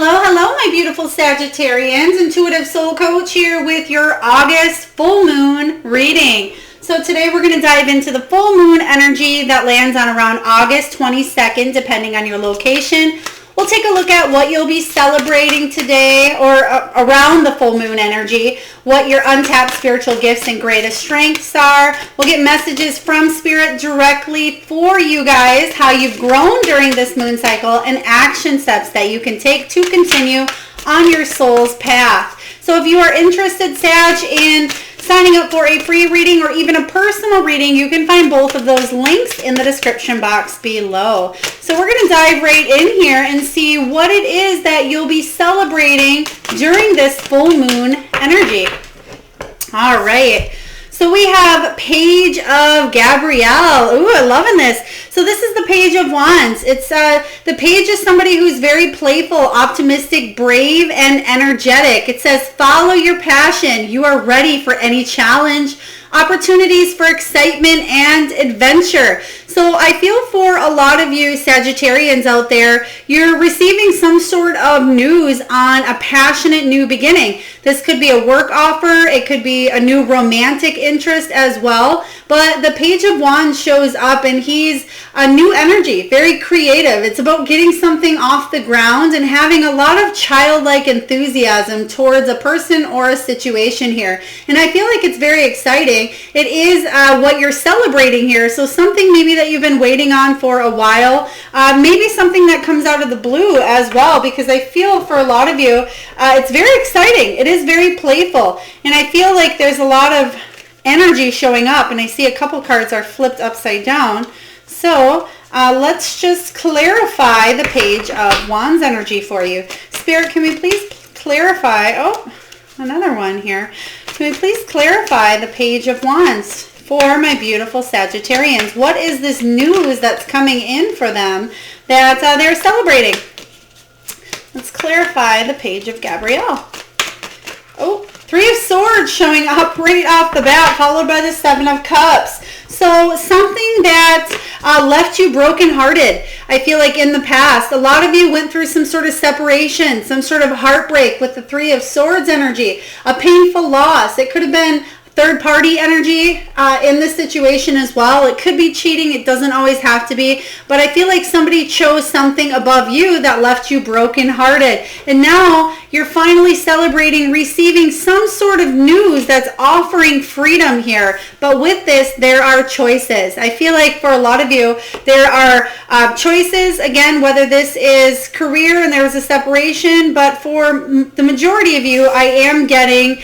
Hello, hello, my beautiful Sagittarians. Intuitive Soul Coach here with your August full moon reading. So today we're going to dive into the full moon energy that lands on around August 22nd, depending on your location. We'll take a look at what you'll be celebrating today or around the full moon energy, what your untapped spiritual gifts and greatest strengths are. We'll get messages from Spirit directly for you guys, how you've grown during this moon cycle, and action steps that you can take to continue on your soul's path. So if you are interested, Sag, in signing up for a free reading or even a personal reading, you can find both of those links in the description box below. So we're going to dive right in here and see what it is that you'll be celebrating during this full moon energy. All right. So we have Page of Gabrielle. Ooh, I'm loving this. So this is the Page of Wands. It's the page is somebody who's very playful, optimistic, brave, and energetic. It says, follow your passion. You are ready for any challenge, opportunities for excitement and adventure. So I feel for a lot of you Sagittarians out there, you're receiving some sort of news on a passionate new beginning. This could be a work offer. It could be a new romantic interest as well. But the Page of Wands shows up and he's a new energy, very creative. It's about getting something off the ground and having a lot of childlike enthusiasm towards a person or a situation here. And I feel like it's very exciting. It is what you're celebrating here. So something maybe that you've been waiting on for a while, maybe something that comes out of the blue as well, because I feel for a lot of you, it's very exciting. It is very playful. And I feel like there's a lot of energy showing up, and I see a couple cards are flipped upside down. So let's just clarify the Page of Wands energy for you. Spirit, can we please clarify? Oh, another one here. Can we please clarify the Page of Wands for my beautiful Sagittarians? What is this news that's coming in for them that they're celebrating? Let's clarify the Page of Gabrielle. Oh, Three of Swords showing up right off the bat, followed by the Seven of Cups. So something that left you brokenhearted. I feel like in the past, a lot of you went through some sort of separation, some sort of heartbreak with the Three of Swords energy, a painful loss. It could have been third-party energy in this situation as well. It could be cheating. It doesn't always have to be. But I feel like somebody chose something above you that left you brokenhearted. And now you're finally celebrating receiving some sort of news that's offering freedom here. But with this, there are choices. I feel like for a lot of you, there are choices. Again, whether this is career and there was a separation, but for the majority of you, I'm getting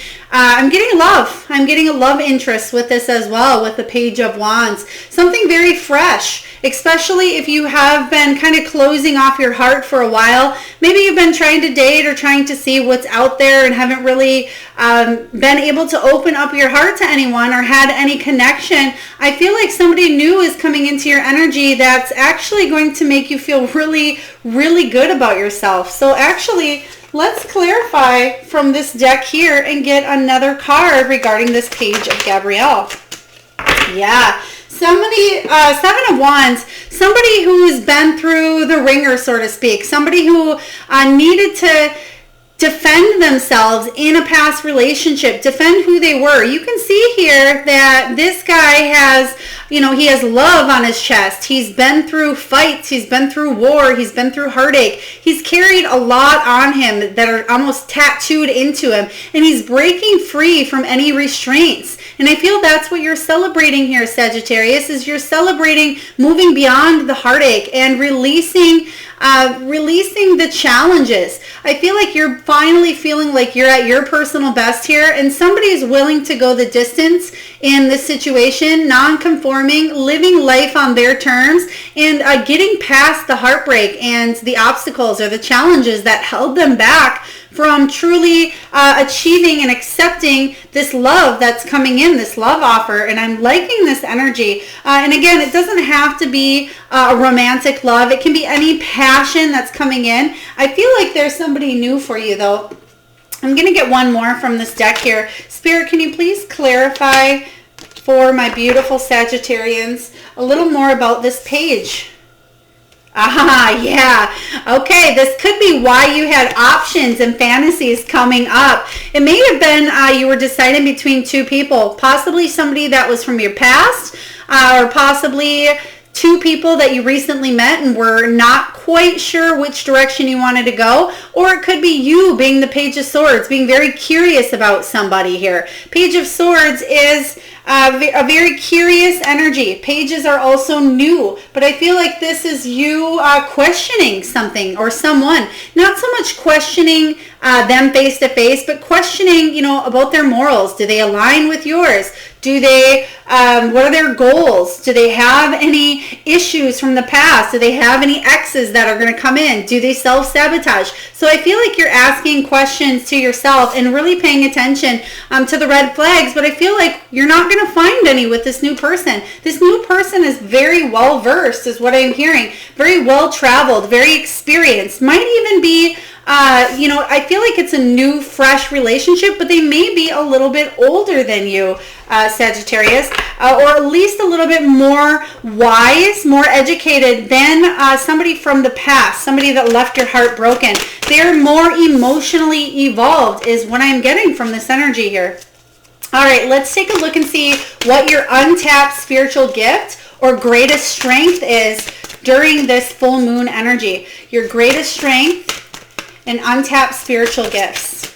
love. I'm getting a love interest with this as well, with the Page of Wands. Something very fresh, especially if you have been kind of closing off your heart for a while. Maybe you've been trying to date or trying to see what's out there and haven't really been able to open up your heart to anyone or had any connection. I feel like somebody new is coming into your energy that's actually going to make you feel really, really good about yourself. So actually, let's clarify from this deck here and get another card regarding this Page of Gabrielle. Yeah, somebody, Seven of Wands, somebody who's been through the ringer, so to speak. Somebody who needed to defend themselves in a past relationship, defend who they were. You can see here that this guy has, he has love on his chest. He's been through fights. He's been through war. He's been through heartache. He's carried a lot on him that are almost tattooed into him. And he's breaking free from any restraints. And I feel that's what you're celebrating here, Sagittarius, is you're celebrating moving beyond the heartache and releasing the challenges. I feel like you're finally feeling like you're at your personal best here, and somebody is willing to go the distance in this situation, non-conforming, living life on their terms, and getting past the heartbreak and the obstacles or the challenges that held them back from truly achieving and accepting this love that's coming in, this love offer. And I'm liking this energy. And again, it doesn't have to be a romantic love. It can be any passion that's coming in. I feel like there's somebody new for you, though. I'm going to get one more from this deck here. Spirit, can you please clarify for my beautiful Sagittarians a little more about this Page Yeah. Okay, this could be why you had options and fantasies coming up. It may have been you were deciding between two people, possibly somebody that was from your past, or possibly two people that you recently met and were not quite sure which direction you wanted to go. Or it could be you being the Page of Swords, being very curious about somebody here. Page of Swords is a very curious energy. Pages are also new, but I feel like this is you questioning something or someone. Not so much questioning them face to face, but questioning, about their morals. Do they align with yours? Do they, what are their goals? Do they have any issues from the past? Do they have any exes that are going to come in? Do they self-sabotage? So I feel like you're asking questions to yourself and really paying attention to the red flags, but I feel like you're not going to find any with this new person. This new person is very well versed, is what I'm hearing. Very well traveled, very experienced. Might even be I feel like it's a new, fresh relationship, but they may be a little bit older than you, Sagittarius, or at least a little bit more wise, more educated than somebody from the past, somebody that left your heart broken. They're more emotionally evolved is what I'm getting from this energy here. All right, let's take a look and see what your untapped spiritual gift or greatest strength is during this full moon energy. Your greatest strength and untapped spiritual gifts.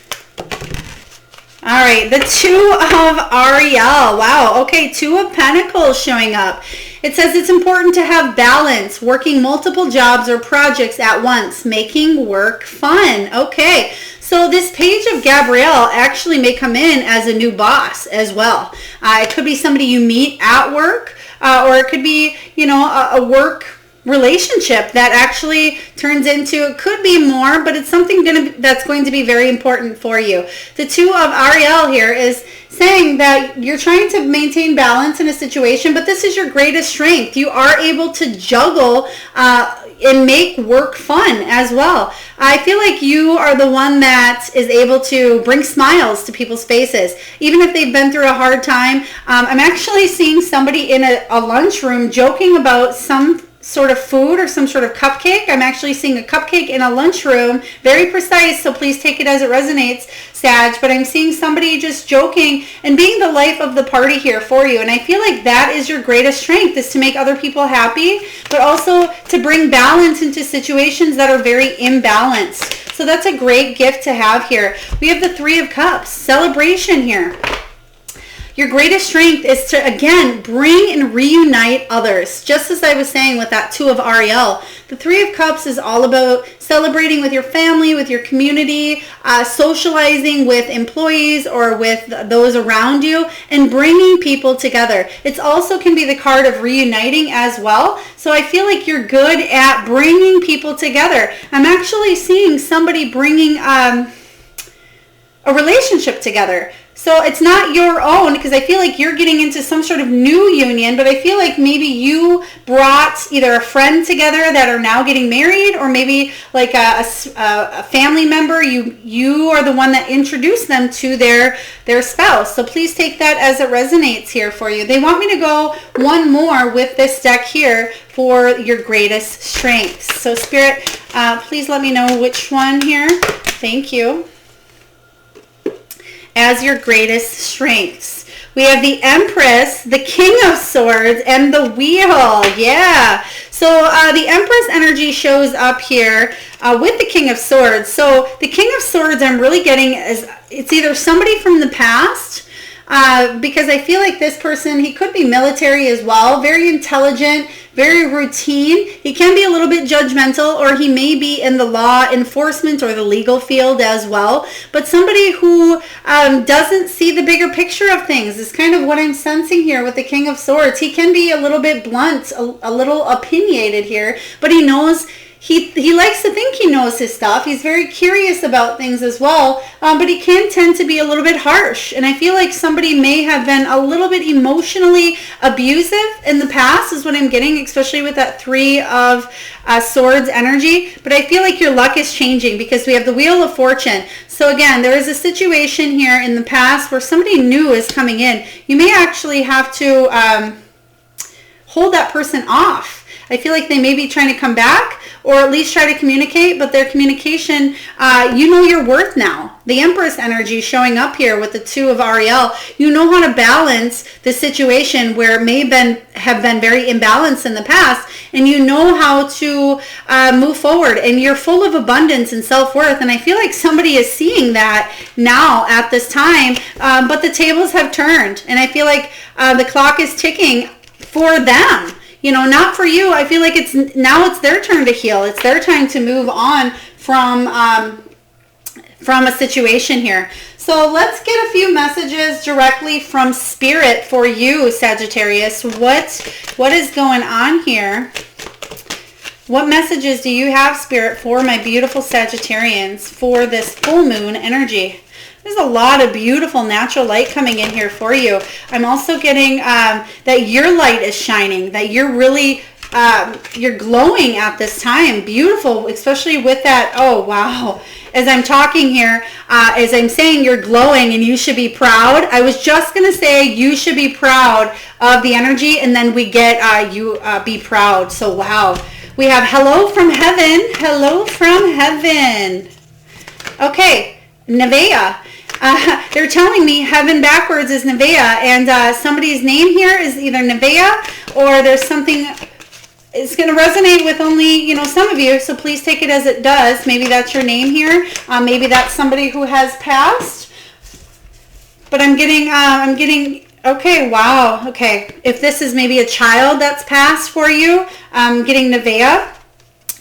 All right, the Two of Ariel. Wow, okay, Two of Pentacles showing up. It says it's important to have balance, working multiple jobs or projects at once, making work fun. Okay, so this Page of Gabrielle actually may come in as a new boss as well. It could be somebody you meet at work, or it could be, a work relationship that actually turns into, it could be more, but it's something that's going to be very important for you. The Two of Ariel here is saying that you're trying to maintain balance in a situation, but this is your greatest strength. You are able to juggle and make work fun as well. I feel like you are the one that is able to bring smiles to people's faces, even if they've been through a hard time. I'm actually seeing somebody in a lunchroom joking about some sort of food or some sort of cupcake. I'm actually seeing a cupcake in a lunchroom. Very precise, so please take it as it resonates, Sag. But I'm seeing somebody just joking and being the life of the party here for you. And I feel like that is your greatest strength, is to make other people happy, but also to bring balance into situations that are very imbalanced. So that's a great gift to have here. We have the Three of Cups, celebration here. Your greatest strength is to, again, bring and reunite others. Just as I was saying with that Two of Ariel, the Three of Cups is all about celebrating with your family, with your community, socializing with employees or with those around you, and bringing people together. It also can be the card of reuniting as well. So I feel like you're good at bringing people together. I'm actually seeing somebody bringing a relationship together. So it's not your own, because I feel like you're getting into some sort of new union, but I feel like maybe you brought either a friend together that are now getting married, or maybe like a family member. You are the one that introduced them to their spouse. So please take that as it resonates here for you. They want me to go one more with this deck here for your greatest strengths. So Spirit, please let me know which one here. Thank you. As your greatest strengths. We have the Empress, the King of Swords, and the Wheel. Yeah. So the Empress energy shows up here with the King of Swords. So the King of Swords I'm really getting is, it's either somebody from the past, because I feel like this person, he could be military as well, very intelligent, very routine. He can be a little bit judgmental, or he may be in the law enforcement or the legal field as well. But somebody who doesn't see the bigger picture of things is kind of what I'm sensing here with the King of Swords. He can be a little bit blunt, a little opinionated here, but he knows, he likes to think he knows his stuff. He's very curious about things as well, but he can tend to be a little bit harsh. And I feel like somebody may have been a little bit emotionally abusive in the past, is what I'm getting, especially with that Three of Swords energy. But I feel like your luck is changing, because we have the Wheel of Fortune. So again, there is a situation here in the past where somebody new is coming in. You may actually have to hold that person off. I feel like they may be trying to come back or at least try to communicate, but their communication, you know your worth now. The Empress energy showing up here with the 2 of Ariel. You know how to balance the situation where it may have been very imbalanced in the past, and you know how to move forward, and you're full of abundance and self-worth. And I feel like somebody is seeing that now at this time, but the tables have turned, and I feel like the clock is ticking for them. You know, not for you. I feel like it's their turn to heal. It's their time to move on from a situation here. So let's get a few messages directly from Spirit for you, Sagittarius. What is going on here? What messages do you have, Spirit, for my beautiful Sagittarians for this full moon energy? There's a lot of beautiful natural light coming in here for you. I'm also getting that your light is shining, that you're really, you're glowing at this time. Beautiful, especially with that, oh, wow. As I'm talking here, as I'm saying you're glowing and you should be proud, I was just going to say you should be proud of the energy, and then we get you be proud. So, wow. We have hello from heaven. Hello from heaven. Okay, Nevaeh. They're telling me heaven backwards is Nevaeh, and somebody's name here is either Nevaeh or there's something. It's going to resonate with only, you know, some of you, so please take it as it does. Maybe that's your name here. Maybe that's somebody who has passed. But I'm getting, okay, wow, okay. If this is maybe a child that's passed for you, I'm getting Nevaeh.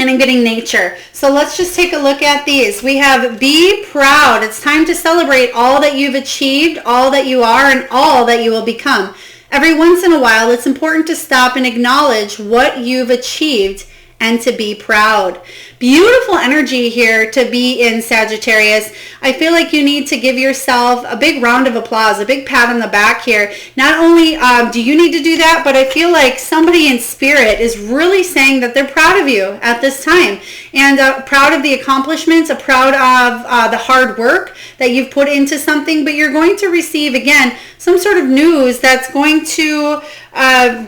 And I'm getting nature. So let's just take a look at these. We have be proud. It's time to celebrate all that you've achieved, all that you are, and all that you will become. Every once in a while, it's important to stop and acknowledge what you've achieved and to be proud. Beautiful energy here to be in, Sagittarius. I feel like you need to give yourself a big round of applause, a big pat on the back here. Not only do you need to do that, but I feel like somebody in spirit is really saying that they're proud of you at this time, and proud of the accomplishments, proud of the hard work that you've put into something. But you're going to receive, again, some sort of news that's going to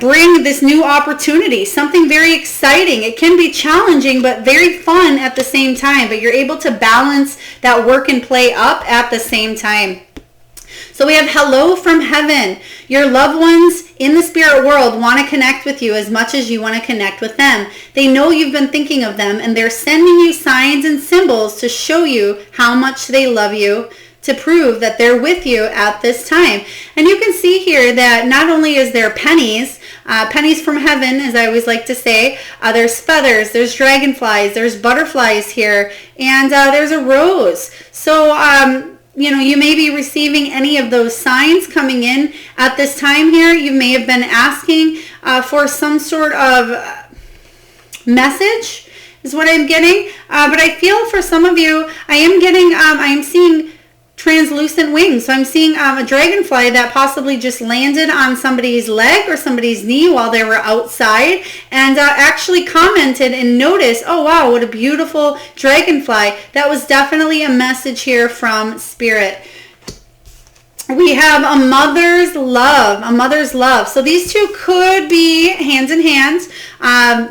bring this new opportunity, something very exciting. It can be challenging, but very fun at the same time, but you're able to balance that work and play up at the same time. So we have hello from heaven. Your loved ones in the spirit world want to connect with you as much as you want to connect with them. They know you've been thinking of them, and they're sending you signs and symbols to show you how much they love you, to prove that they're with you at this time. And you can see here that not only is there pennies from heaven, as I always like to say, there's feathers, there's dragonflies, there's butterflies here, and there's a rose. So, you know, you may be receiving any of those signs coming in at this time here. You may have been asking for some sort of message is what I'm getting. But I feel for some of you, I am seeing translucent wings. So I'm seeing a dragonfly that possibly just landed on somebody's leg or somebody's knee while they were outside, and actually commented and noticed, oh wow, what a beautiful dragonfly. That was definitely a message here from Spirit. We have a mother's love. So these two could be hands in hand.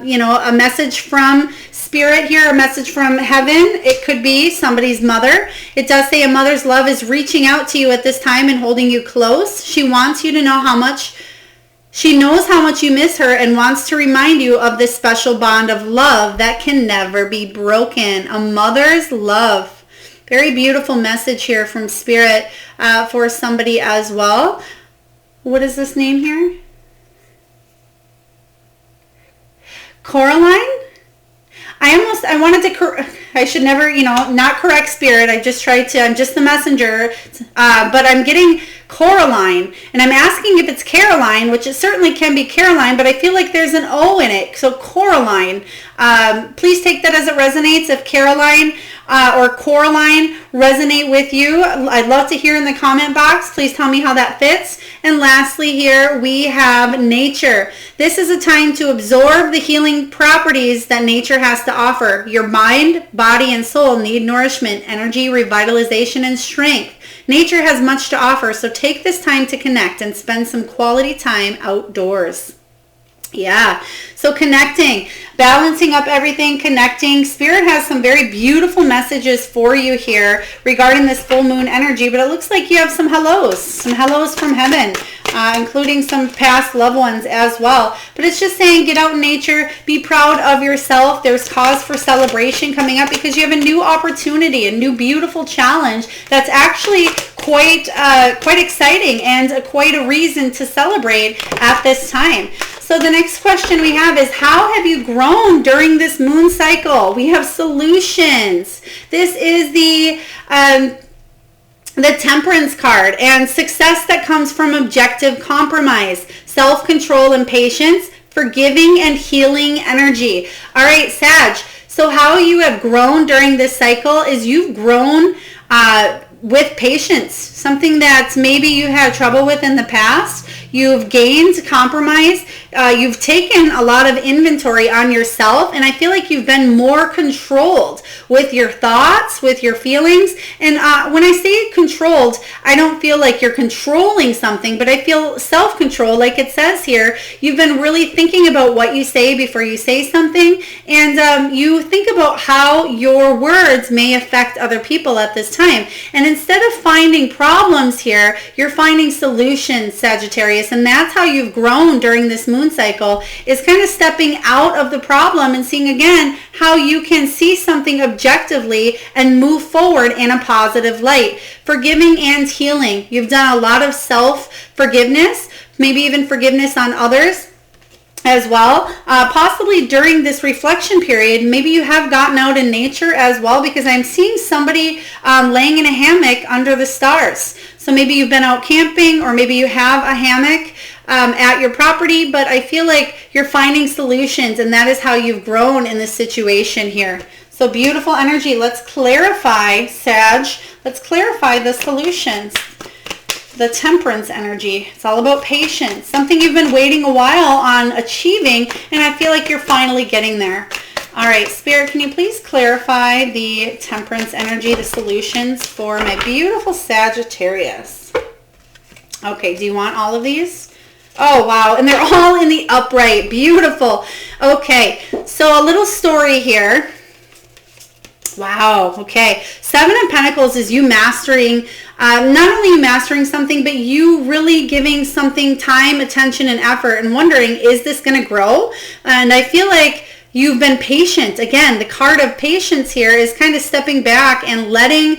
You know, a message from Spirit here, a message from heaven. It could be somebody's mother. It does say a mother's love is reaching out to you at this time and holding you close. She wants you to know how much, she knows how much you miss her, and wants to remind you of this special bond of love that can never be broken. A mother's love. Very beautiful message here from Spirit for somebody as well. What is this name here? Coraline? I should never, not correct Spirit. I'm just the messenger. But I'm getting Coraline, and I'm asking if it's Caroline, which it certainly can be Caroline, but I feel like there's an O in it. So Coraline. Please take that as it resonates. If Caroline or Coraline resonate with you, I'd love to hear in the comment box. Please tell me how that fits. And lastly here, we have nature. This is a time to absorb the healing properties that nature has to offer. Your mind, body, and soul need nourishment, energy, revitalization, and strength. Nature has much to offer, so take this time to connect and spend some quality time outdoors. Yeah. So connecting, balancing up everything, connecting. Spirit has some very beautiful messages for you here regarding this full moon energy, but it looks like you have some hellos from heaven, including some past loved ones as well. But it's just saying, get out in nature, be proud of yourself. There's cause for celebration coming up because you have a new opportunity, a new beautiful challenge that's actually quite exciting and quite a reason to celebrate at this time. So the next question we have is, how have you grown during this moon cycle? We have solutions. This is the Temperance card, and success that comes from objective compromise, self-control and patience, forgiving and healing energy. All right, Sag. So how you have grown during this cycle is you've grown with patience, something that maybe you had trouble with in the past. You've gained compromise. You've taken a lot of inventory on yourself, and I feel like you've been more controlled with your thoughts, with your feelings. And when I say controlled, I don't feel like you're controlling something, but I feel self-control, like it says here. You've been really thinking about what you say before you say something, and you think about how your words may affect other people at this time. And instead of finding problems here, you're finding solutions, Sagittarius. And that's how you've grown during this moon cycle, is kind of stepping out of the problem and seeing again how you can see something objectively and move forward in a positive light. Forgiving and healing. You've done a lot of self-forgiveness, maybe even forgiveness on others as well. Possibly during this reflection period, maybe you have gotten out in nature as well, because I'm seeing somebody laying in a hammock under the stars. So maybe you've been out camping, or maybe you have a hammock at your property, but I feel like you're finding solutions, and that is how you've grown in this situation here. So beautiful energy. Let's clarify, Sag. Let's clarify the solutions. The Temperance energy. It's all about patience. Something you've been waiting a while on achieving, and I feel like you're finally getting there. All right, Spirit, can you please clarify the Temperance energy, the solutions for my beautiful Sagittarius? Okay, do you want all of these? Oh, wow, and they're all in the upright. Beautiful. Okay, so a little story here. Wow, okay. Seven of Pentacles is you mastering, not only you mastering something, but you really giving something time, attention, and effort, and wondering, is this going to grow? And I feel like you've been patient. Again, the card of patience here is kind of stepping back and letting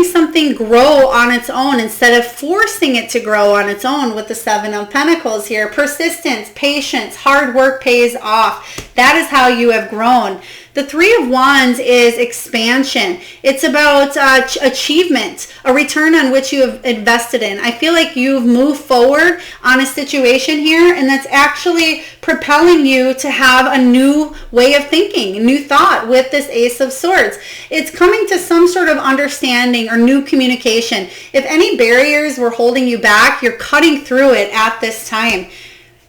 something grow on its own instead of forcing it to grow on its own with the Seven of Pentacles here. Persistence, patience, hard work pays off. That is how you have grown. The Three of Wands is expansion. It's about achievement, a return on which you have invested in. I feel like you've moved forward on a situation here, and that's actually propelling you to have a new way of thinking, a new thought with this Ace of Swords. It's coming to some sort of understanding or new communication. If any barriers were holding you back, you're cutting through it at this time.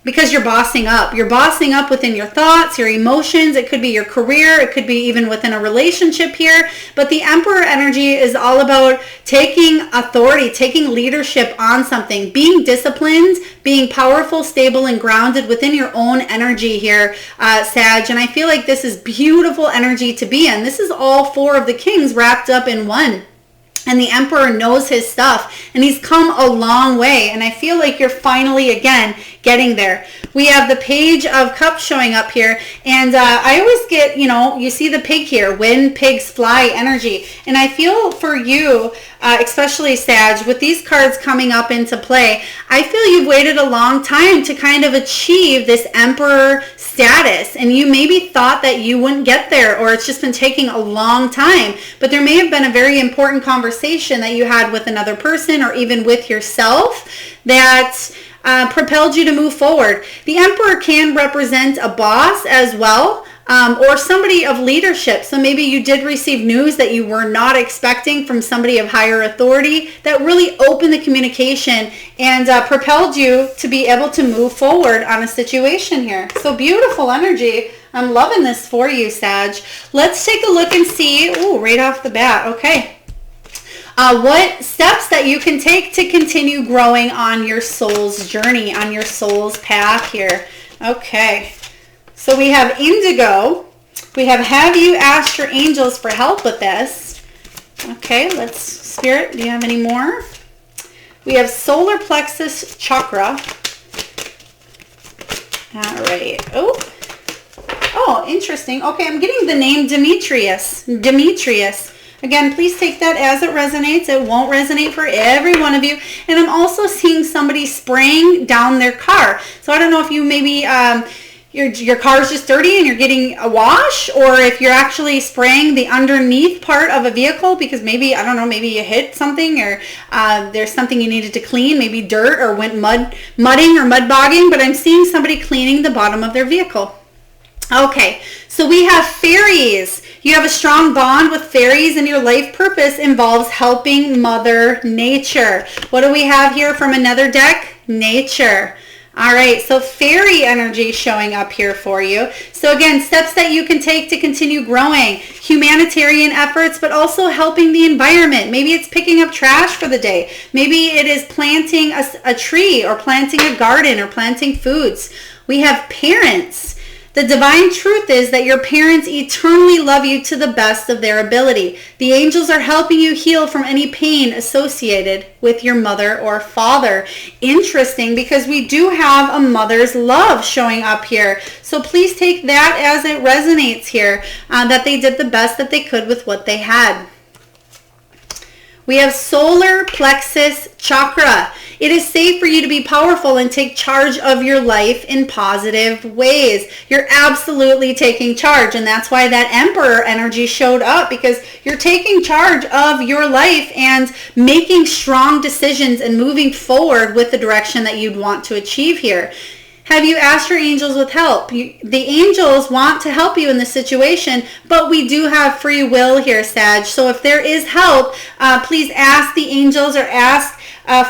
Because you're bossing up. You're bossing up within your thoughts, your emotions. It could be your career. It could be even within a relationship here. But the Emperor energy is all about taking authority, taking leadership on something, being disciplined, being powerful, stable, and grounded within your own energy here, Sag. And I feel like this is beautiful energy to be in. This is all four of the kings wrapped up in one. And the Emperor knows his stuff, and he's come a long way. And I feel like you're finally, again, getting there. We have the Page of Cups showing up here. And I always get, you see the pig here, when pigs fly energy. And I feel for you, especially Sag, with these cards coming up into play, I feel you've waited a long time to kind of achieve this Emperor status. And you maybe thought that you wouldn't get there, or it's just been taking a long time. But there may have been a very important conversation that you had with another person, or even with yourself, that propelled you to move forward. The Emperor can represent a boss as well, or somebody of leadership. So maybe you did receive news that you were not expecting from somebody of higher authority that really opened the communication and propelled you to be able to move forward on a situation here. So beautiful energy. I'm loving this for you, Sag. Let's take a look and see. Ooh, right off the bat. Okay. What steps that you can take to continue growing on your soul's journey, on your soul's path here. Okay. So we have indigo. We have you asked your angels for help with this? Okay, let's, Spirit, do you have any more? We have solar plexus chakra. All right. Oh, interesting. Okay, I'm getting the name Demetrius. Again, please take that as it resonates. It won't resonate for every one of you. And I'm also seeing somebody spraying down their car. So I don't know if you maybe your car's just dirty and you're getting a wash, or if you're actually spraying the underneath part of a vehicle because maybe, I don't know, maybe you hit something, or there's something you needed to clean, maybe dirt, or went mudding or mud bogging, but I'm seeing somebody cleaning the bottom of their vehicle. Okay, so we have fairies. You have a strong bond with fairies, and your life purpose involves helping Mother Nature. What do we have here from another deck? Nature. All right, so fairy energy showing up here for you. So again, steps that you can take to continue growing, humanitarian efforts, but also helping the environment. Maybe it's picking up trash for the day. Maybe it is planting a tree, or planting a garden, or planting foods. We have parents. The divine truth is that your parents eternally love you to the best of their ability. The angels are helping you heal from any pain associated with your mother or father. Interesting, because we do have a mother's love showing up here. So please take that as it resonates here, that they did the best that they could with what they had. We have solar plexus chakra. It is safe for you to be powerful and take charge of your life in positive ways. You're absolutely taking charge, and that's why that Emperor energy showed up, because you're taking charge of your life and making strong decisions and moving forward with the direction that you'd want to achieve here. Have you asked your angels with help? The angels want to help you in this situation, but we do have free will here, Sag. So if there is help, please ask the angels, or ask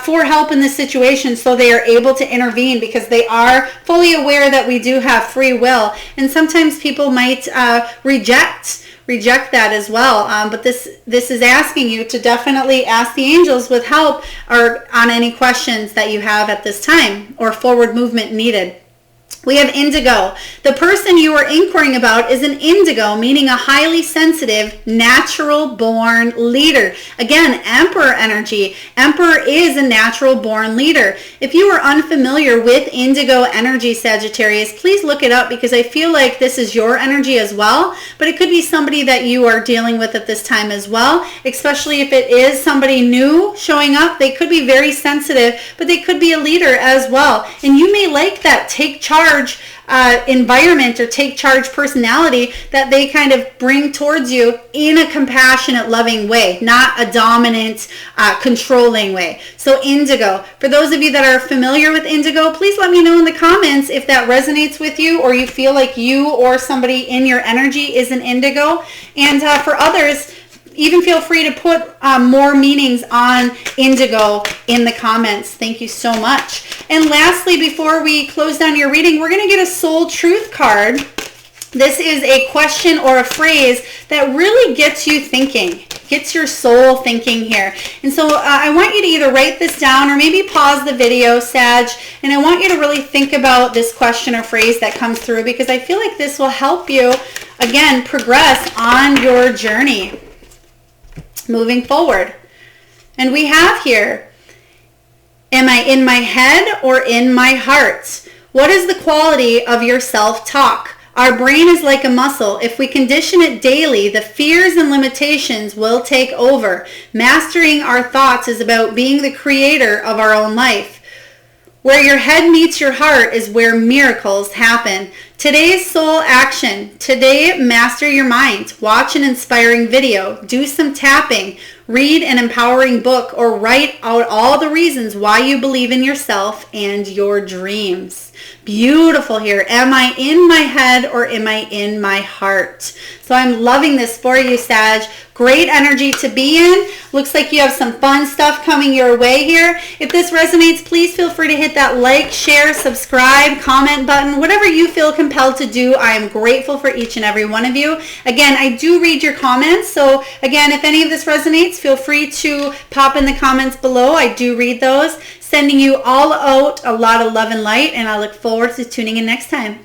for help in this situation so they are able to intervene, because they are fully aware that we do have free will. And sometimes people might reject that as well, but this is asking you to definitely ask the angels with help, or on any questions that you have at this time, or forward movement needed. We have indigo. The person you are inquiring about is an indigo, meaning a highly sensitive, natural-born leader. Again, Emperor energy. Emperor is a natural-born leader. If you are unfamiliar with indigo energy, Sagittarius, please look it up, because I feel like this is your energy as well, but it could be somebody that you are dealing with at this time as well, especially if it is somebody new showing up. They could be very sensitive, but they could be a leader as well. And you may like that take charge environment, or take charge personality that they kind of bring towards you in a compassionate, loving way, not a dominant, controlling way. So indigo, for those of you that are familiar with indigo, please let me know in the comments if that resonates with you, or you feel like you or somebody in your energy is an indigo. And for others, even feel free to put more meanings on indigo in the comments. Thank you so much. And lastly, before we close down your reading, we're going to get a soul truth card. This is a question or a phrase that really gets you thinking, gets your soul thinking here. And so I want you to either write this down, or maybe pause the video, Sag, and I want you to really think about this question or phrase that comes through, because I feel like this will help you, again, progress on your journey moving forward. And we have here, am I in my head or in my heart? What is the quality of your self-talk? Our brain is like a muscle. If we condition it daily, the fears and limitations will take over. Mastering our thoughts is about being the creator of our own life. Where your head meets your heart is where miracles happen. Today's soul action. Today, master your mind. Watch an inspiring video. Do some tapping. Read an empowering book, or write out all the reasons why you believe in yourself and your dreams. Beautiful here. Am I in my head or am I in my heart? So I'm loving this for you, Sag. Great energy to be in. Looks like you have some fun stuff coming your way here. If this resonates, please feel free to hit that like, share, subscribe, comment button, whatever you feel compelled to do. I am grateful for each and every one of you. Again, I do read your comments. So again, if any of this resonates, feel free to pop in the comments below. I do read those. Sending you all out a lot of love and light, and I look forward to tuning in next time.